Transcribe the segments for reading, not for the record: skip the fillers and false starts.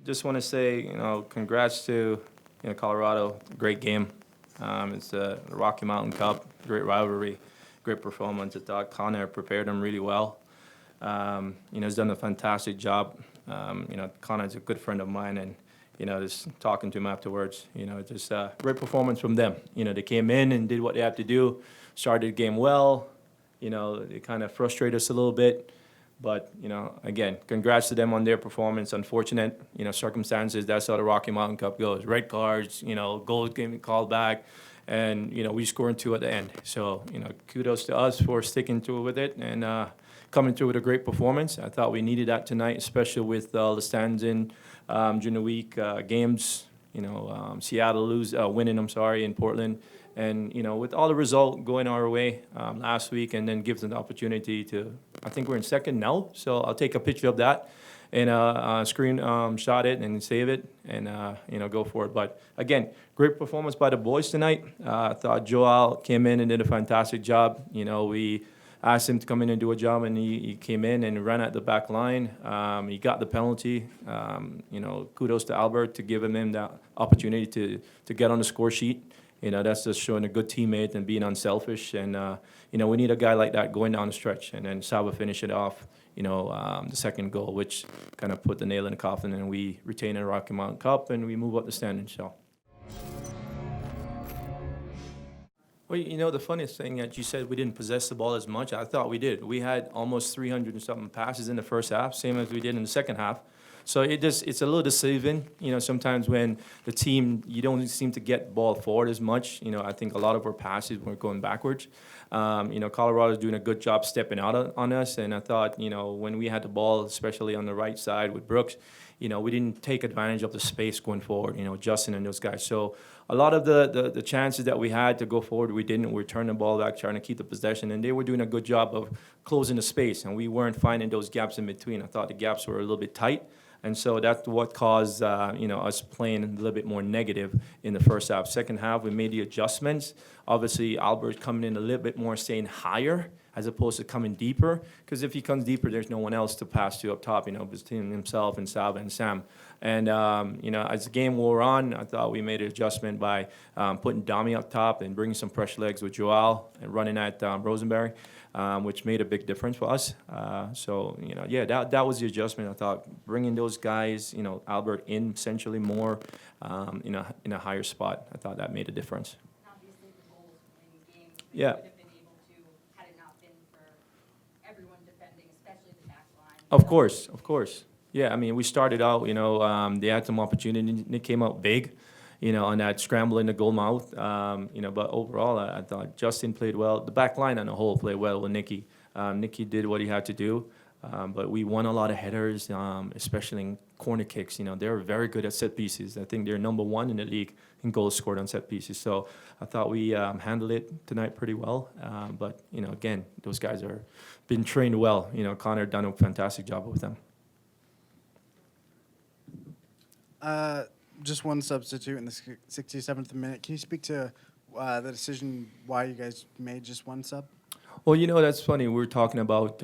Just want to say, congrats to Colorado. Great game. It's the Rocky Mountain Cup. Great rivalry, great performance. I thought Connor prepared them really well. He's done a fantastic job. Connor's a good friend of mine, and just talking to him afterwards, just great performance from them. They came in and did what they had to do, started the game well. They kind of frustrated us a little bit. But, again, congrats to them on their performance. Unfortunate, circumstances. That's how the Rocky Mountain Cup goes. Red cards, goals getting called back. And, we scored 2 at the end. So, kudos to us for sticking through with it and coming through with a great performance. I thought we needed that tonight, especially with the stands in during the week games. Seattle winning, in Portland. And, with all the result going our way last week and then gives an opportunity to, I think we're in second now, so I'll take a picture of that and screen shot it and save it and, go for it. But, again, great performance by the boys tonight. I thought Joel came in and did a fantastic job. We asked him to come in and do a job, and he came in and ran at the back line. He got the penalty. Kudos to Albert to give him that opportunity to get on the score sheet. That's just showing a good teammate and being unselfish. And, we need a guy like that going down the stretch. And then Saba finished it off, the second goal, which kind of put the nail in the coffin. And we retain the Rocky Mountain Cup, and we move up the standings. So. Well, the funniest thing that you said we didn't possess the ball as much, I thought we did. We had almost 300 and something passes in the first half, same as we did in the second half. So it's a little deceiving, sometimes when the team, you don't seem to get ball forward as much. I think a lot of our passes were going backwards. Colorado's doing a good job stepping out on us. And I thought, when we had the ball, especially on the right side with Brooks, we didn't take advantage of the space going forward, Justin and those guys. So a lot of the chances that we had to go forward, we didn't. We turned the ball back, trying to keep the possession. And they were doing a good job of closing the space. And we weren't finding those gaps in between. I thought the gaps were a little bit tight. And so that's what caused, us playing a little bit more negative in the first half. Second half, we made the adjustments. Obviously, Albert coming in a little bit more, staying higher as opposed to coming deeper. Because if he comes deeper, there's no one else to pass to up top, between himself and Saba and Sam. And, as the game wore on, I thought we made an adjustment by putting Dami up top and bringing some fresh legs with Joel and running at Rosenberry. Which made a big difference for us. That was the adjustment. I thought bringing those guys, Albert in essentially more in a higher spot. I thought that made a difference. Obviously, the goals in the game Yeah. would have been able to, had it not been for everyone defending, especially the back line. Of course. Yeah, we started out, they had some opportunity. They came out big. On that scramble in the goal mouth. But overall, I thought Justin played well. The back line on the whole played well with Nicky. Nicky did what he had to do. But we won a lot of headers, especially in corner kicks. They're very good at set pieces. I think they're number 1 in the league in goals scored on set pieces. So I thought we handled it tonight pretty well. But, again, those guys are been trained well. Connor done a fantastic job with them. Just one substitute in the 67th minute. Can you speak to the decision why you guys made just one sub? Well, that's funny. We were talking about,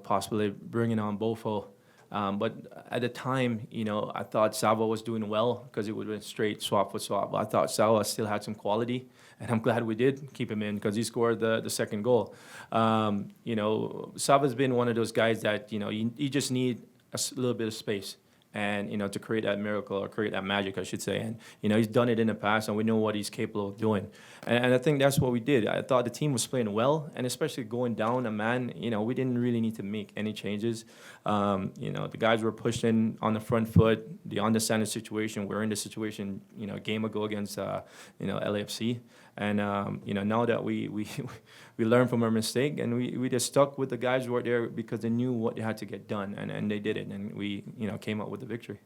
possibly bringing on Bofo. But at the time, I thought Sava was doing well because it would have been straight swap for swap. But I thought Sava still had some quality, and I'm glad we did keep him in because he scored the second goal. Sava's been one of those guys that, you just need a little bit of space. And, to create that miracle or create that magic, I should say. And, he's done it in the past, and we know what he's capable of doing. And I think that's what we did. I thought the team was playing well, and especially going down a man, we didn't really need to make any changes. The guys were pushing on the front foot. The understanding situation, we're in the situation, a game ago against, LAFC. And, now that we learned from our mistake, and we just stuck with the guys who were there because they knew what they had to get done, and they did it, and we, came up with the victory.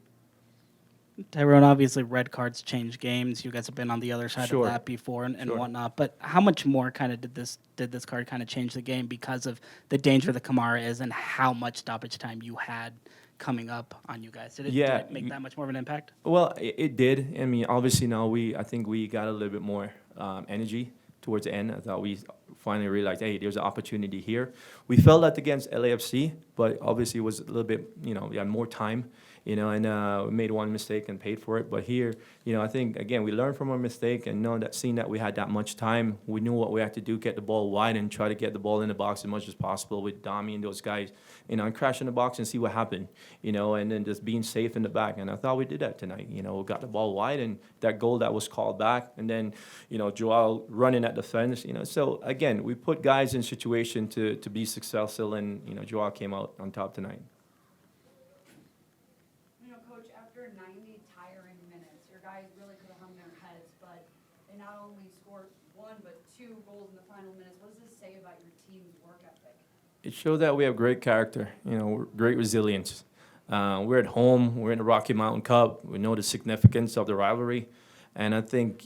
Tyrone, obviously red cards change games. You guys have been on the other side Sure. of that before and Sure. whatnot. But how much more kind of did this card kind of change the game because of the danger that Kamara is and how much stoppage time you had coming up on you guys? Did it make that much more of an impact? Well, it did. Obviously now I think we got a little bit more energy towards the end. I thought we finally realized, hey, there's an opportunity here. We felt that against LAFC, but obviously it was a little bit, we had more time and we made one mistake and paid for it. But here, I think, again, we learned from our mistake and seeing that we had that much time, we knew what we had to do, get the ball wide and try to get the ball in the box as much as possible with Dami and those guys, and crash in the box and see what happened, and then just being safe in the back. And I thought we did that tonight. We got the ball wide and that goal that was called back, and then, Joel running at the fence, So, again, we put guys in situation to be successful, and, Joel came out on top tonight. Coach, after 90 tiring minutes, your guys really could have hung their heads, but they not only scored one, but 2 goals in the final minutes. What does this say about your team's work ethic? It showed that we have great character, great resilience. We're at home. We're in the Rocky Mountain Cup. We know the significance of the rivalry. And I think,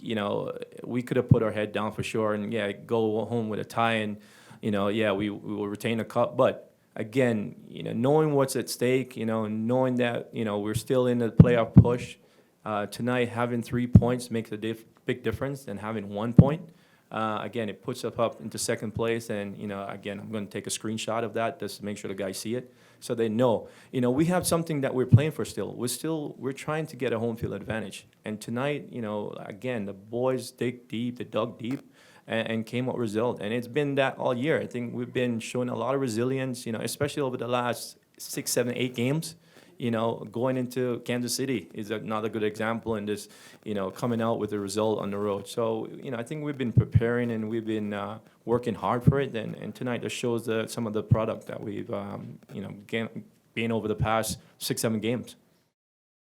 we could have put our head down for sure and, go home with a tie and, we will retain the cup. But, again, knowing what's at stake, knowing that, we're still in the playoff push, tonight having 3 points makes a big difference than having 1 point. Again, it puts us up into second place, and, again, I'm going to take a screenshot of that just to make sure the guys see it so they know. We have something that we're playing for still. We're trying to get a home field advantage. And tonight, again, the boys dig deep, they dug deep, and came up with a result. And it's been that all year. I think we've been showing a lot of resilience, especially over the last 6, 7, 8 games. Going into Kansas City is another good example, and this, coming out with a result on the road. So, I think we've been preparing and we've been working hard for it. And tonight just shows some of the product that we've, gained over the past 6, 7 games.